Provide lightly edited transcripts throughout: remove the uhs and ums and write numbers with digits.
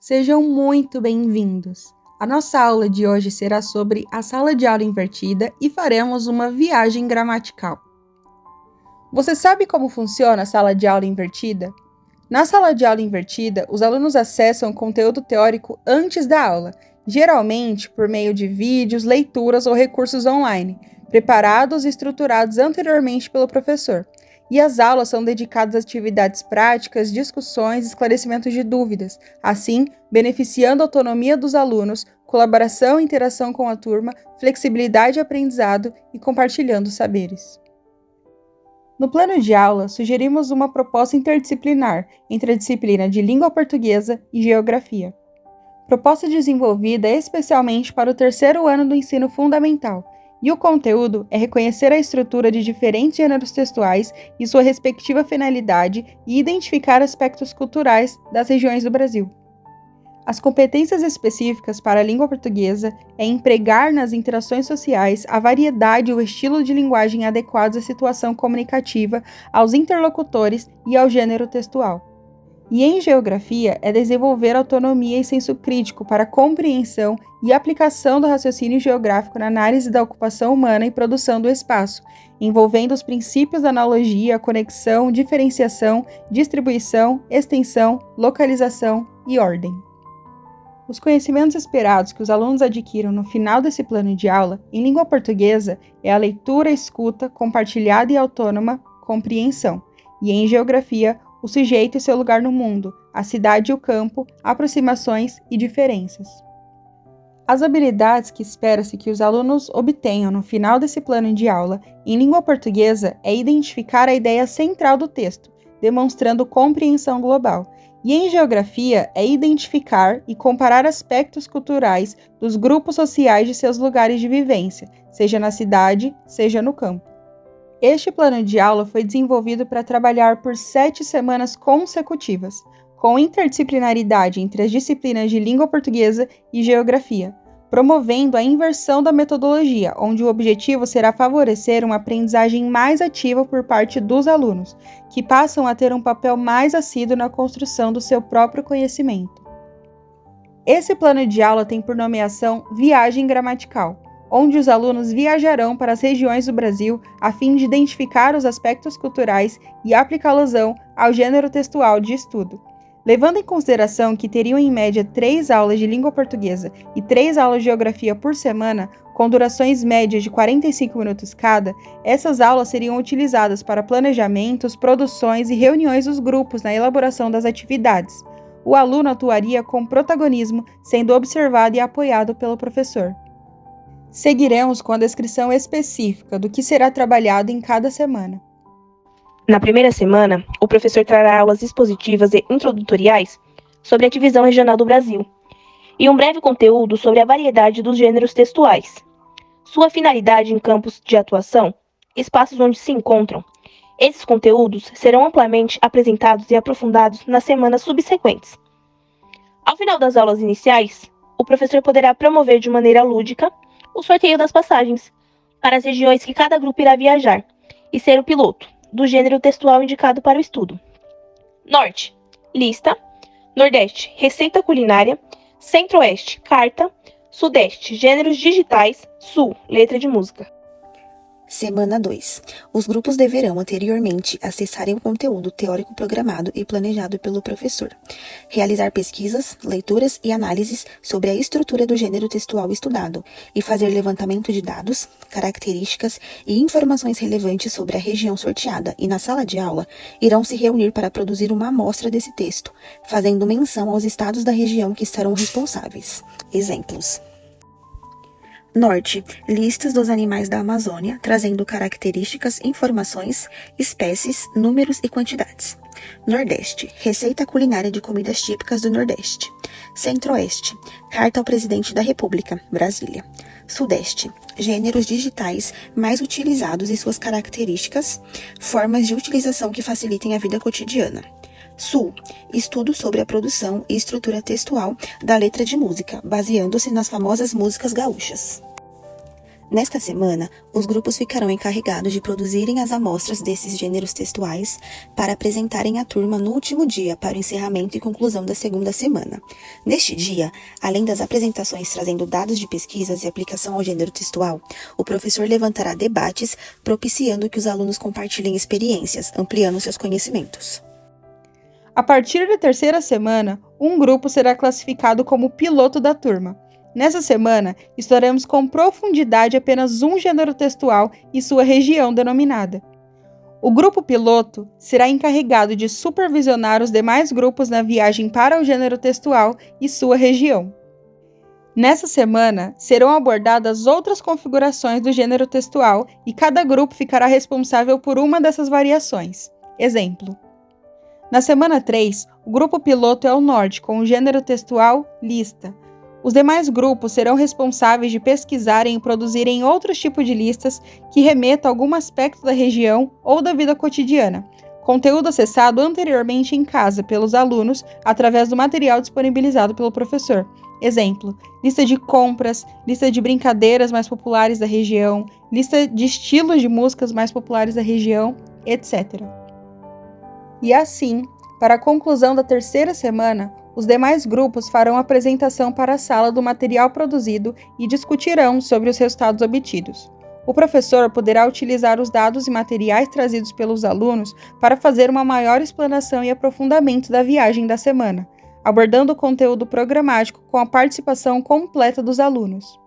Sejam muito bem-vindos! A nossa aula de hoje será sobre a sala de aula invertida e faremos uma viagem gramatical. Você sabe como funciona a sala de aula invertida? Na sala de aula invertida, os alunos acessam o conteúdo teórico antes da aula, geralmente por meio de vídeos, leituras ou recursos online, preparados e estruturados anteriormente pelo professor. E as aulas são dedicadas a atividades práticas, discussões e esclarecimentos de dúvidas, assim, beneficiando a autonomia dos alunos, colaboração e interação com a turma, flexibilidade de aprendizado e compartilhando saberes. No plano de aula, sugerimos uma proposta interdisciplinar entre a disciplina de Língua Portuguesa e Geografia. Proposta desenvolvida especialmente para o terceiro ano do ensino fundamental, e o conteúdo é reconhecer a estrutura de diferentes gêneros textuais e sua respectiva finalidade e identificar aspectos culturais das regiões do Brasil. As competências específicas para a língua portuguesa é empregar nas interações sociais a variedade e o estilo de linguagem adequados à situação comunicativa, aos interlocutores e ao gênero textual. E em geografia é desenvolver autonomia e senso crítico para a compreensão e aplicação do raciocínio geográfico na análise da ocupação humana e produção do espaço, envolvendo os princípios da analogia, conexão, diferenciação, distribuição, extensão, localização e ordem. Os conhecimentos esperados que os alunos adquiram no final desse plano de aula, em língua portuguesa, é a leitura, escuta, compartilhada e autônoma, compreensão, e em geografia, o sujeito e seu lugar no mundo, a cidade e o campo, aproximações e diferenças. As habilidades que espera-se que os alunos obtenham no final desse plano de aula, em língua portuguesa, é identificar a ideia central do texto, demonstrando compreensão global, e em geografia é identificar e comparar aspectos culturais dos grupos sociais de seus lugares de vivência, seja na cidade, seja no campo. Este plano de aula foi desenvolvido para trabalhar por 7 semanas consecutivas, com interdisciplinaridade entre as disciplinas de língua portuguesa e geografia, promovendo a inversão da metodologia, onde o objetivo será favorecer uma aprendizagem mais ativa por parte dos alunos, que passam a ter um papel mais assíduo na construção do seu próprio conhecimento. Esse plano de aula tem por nomeação Viagem Gramatical, onde os alunos viajarão para as regiões do Brasil a fim de identificar os aspectos culturais e aplicá-los ao gênero textual de estudo. Levando em consideração que teriam em média 3 aulas de língua portuguesa e 3 aulas de geografia por semana, com durações médias de 45 minutos cada, essas aulas seriam utilizadas para planejamentos, produções e reuniões dos grupos na elaboração das atividades. O aluno atuaria com protagonismo, sendo observado e apoiado pelo professor. Seguiremos com a descrição específica do que será trabalhado em cada semana. Na primeira semana, o professor trará aulas expositivas e introdutoriais sobre a divisão regional do Brasil e um breve conteúdo sobre a variedade dos gêneros textuais, sua finalidade em campos de atuação, espaços onde se encontram. Esses conteúdos serão amplamente apresentados e aprofundados nas semanas subsequentes. Ao final das aulas iniciais, o professor poderá promover de maneira lúdica o sorteio das passagens para as regiões que cada grupo irá viajar e ser o piloto do gênero textual indicado para o estudo. Norte, lista. Nordeste, receita culinária. Centro-Oeste, carta. Sudeste, gêneros digitais. Sul, letra de música. Semana 2. Os grupos deverão anteriormente acessarem o conteúdo teórico programado e planejado pelo professor, realizar pesquisas, leituras e análises sobre a estrutura do gênero textual estudado e fazer levantamento de dados, características e informações relevantes sobre a região sorteada e na sala de aula irão se reunir para produzir uma amostra desse texto, fazendo menção aos estados da região que estarão responsáveis. Exemplos. Norte, listas dos animais da Amazônia, trazendo características, informações, espécies, números e quantidades. Nordeste, receita culinária de comidas típicas do Nordeste. Centro-Oeste, carta ao presidente da República, Brasília. Sudeste, gêneros digitais mais utilizados e suas características, formas de utilização que facilitem a vida cotidiana. Sul, estudo sobre a produção e estrutura textual da letra de música, baseando-se nas famosas músicas gaúchas. Nesta semana, os grupos ficarão encarregados de produzirem as amostras desses gêneros textuais para apresentarem à turma no último dia para o encerramento e conclusão da segunda semana. Neste dia, além das apresentações trazendo dados de pesquisas e aplicação ao gênero textual, o professor levantará debates, propiciando que os alunos compartilhem experiências, ampliando seus conhecimentos. A partir da terceira semana, um grupo será classificado como piloto da turma. Nessa semana, estudaremos com profundidade apenas um gênero textual e sua região denominada. O grupo piloto será encarregado de supervisionar os demais grupos na viagem para o gênero textual e sua região. Nessa semana, serão abordadas outras configurações do gênero textual e cada grupo ficará responsável por uma dessas variações. Exemplo: na semana 3, o grupo piloto é o norte, com o gênero textual lista. Os demais grupos serão responsáveis de pesquisarem e produzirem outros tipos de listas que remetam a algum aspecto da região ou da vida cotidiana, conteúdo acessado anteriormente em casa pelos alunos através do material disponibilizado pelo professor. Exemplo: lista de compras, lista de brincadeiras mais populares da região, lista de estilos de músicas mais populares da região, etc. E assim, para a conclusão da terceira semana, os demais grupos farão apresentação para a sala do material produzido e discutirão sobre os resultados obtidos. O professor poderá utilizar os dados e materiais trazidos pelos alunos para fazer uma maior explanação e aprofundamento da viagem da semana, abordando o conteúdo programático com a participação completa dos alunos.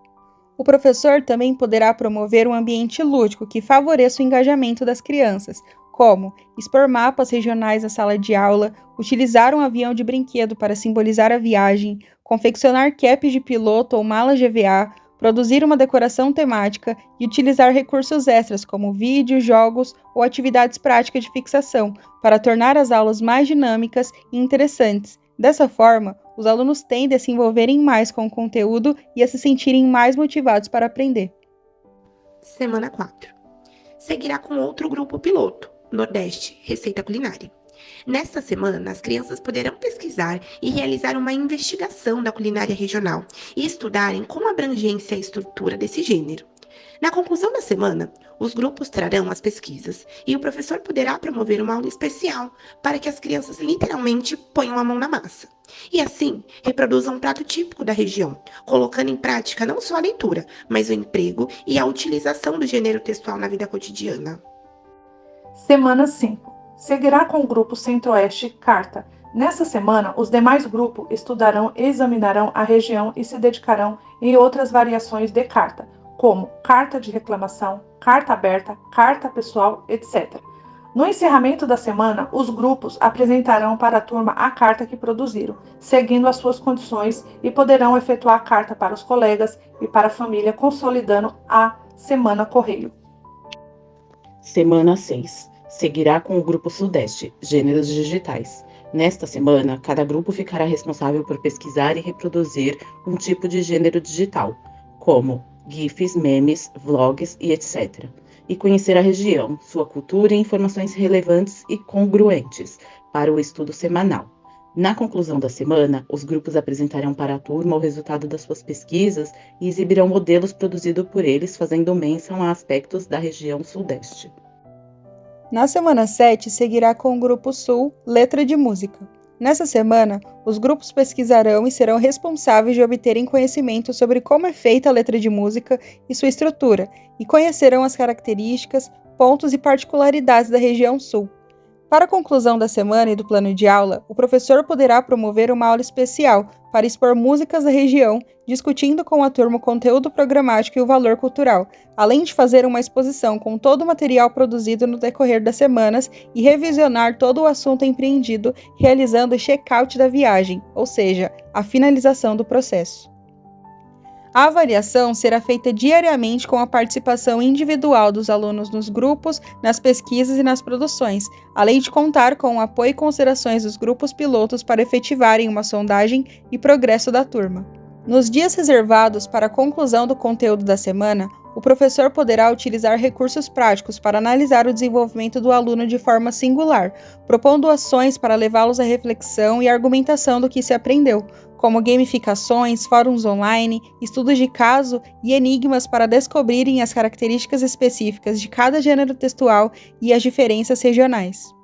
O professor também poderá promover um ambiente lúdico que favoreça o engajamento das crianças, como expor mapas regionais na sala de aula, utilizar um avião de brinquedo para simbolizar a viagem, confeccionar caps de piloto ou malas GVA, produzir uma decoração temática e utilizar recursos extras como vídeos, jogos ou atividades práticas de fixação para tornar as aulas mais dinâmicas e interessantes. Dessa forma, os alunos tendem a se envolverem mais com o conteúdo e a se sentirem mais motivados para aprender. Semana 4. Seguirá com outro grupo piloto, Nordeste, Receita Culinária. Nesta semana, as crianças poderão pesquisar e realizar uma investigação da culinária regional e estudarem com abrangência a estrutura desse gênero. Na conclusão da semana, os grupos trarão as pesquisas e o professor poderá promover uma aula especial para que as crianças literalmente ponham a mão na massa. E assim, reproduzam um prato típico da região, colocando em prática não só a leitura, mas o emprego e a utilização do gênero textual na vida cotidiana. Semana 5. Seguirá com o grupo Centro-Oeste Carta. Nessa semana, os demais grupos estudarão e examinarão a região e se dedicarão em outras variações de carta, como carta de reclamação, carta aberta, carta pessoal, etc. No encerramento da semana, os grupos apresentarão para a turma a carta que produziram, seguindo as suas condições, e poderão efetuar a carta para os colegas e para a família, consolidando a semana correio. Semana 6. Seguirá com o grupo Sudeste, Gêneros Digitais. Nesta semana, cada grupo ficará responsável por pesquisar e reproduzir um tipo de gênero digital, como GIFs, memes, vlogs e etc. E conhecer a região, sua cultura e informações relevantes e congruentes para o estudo semanal. Na conclusão da semana, os grupos apresentarão para a turma o resultado das suas pesquisas e exibirão modelos produzidos por eles, fazendo menção a aspectos da região Sudeste. Na semana 7, seguirá com o grupo Sul, Letra de Música. Nessa semana, os grupos pesquisarão e serão responsáveis de obterem conhecimento sobre como é feita a letra de música e sua estrutura, e conhecerão as características, pontos e particularidades da região Sul. Para a conclusão da semana e do plano de aula, o professor poderá promover uma aula especial para expor músicas da região, discutindo com a turma o conteúdo programático e o valor cultural, além de fazer uma exposição com todo o material produzido no decorrer das semanas e revisionar todo o assunto empreendido, realizando o check-out da viagem, ou seja, a finalização do processo. A avaliação será feita diariamente com a participação individual dos alunos nos grupos, nas pesquisas e nas produções, além de contar com o apoio e considerações dos grupos pilotos para efetivarem uma sondagem e progresso da turma. Nos dias reservados para a conclusão do conteúdo da semana, O professor poderá utilizar recursos práticos para analisar o desenvolvimento do aluno de forma singular, propondo ações para levá-los à reflexão e argumentação do que se aprendeu, como gamificações, fóruns online, estudos de caso e enigmas para descobrirem as características específicas de cada gênero textual e as diferenças regionais.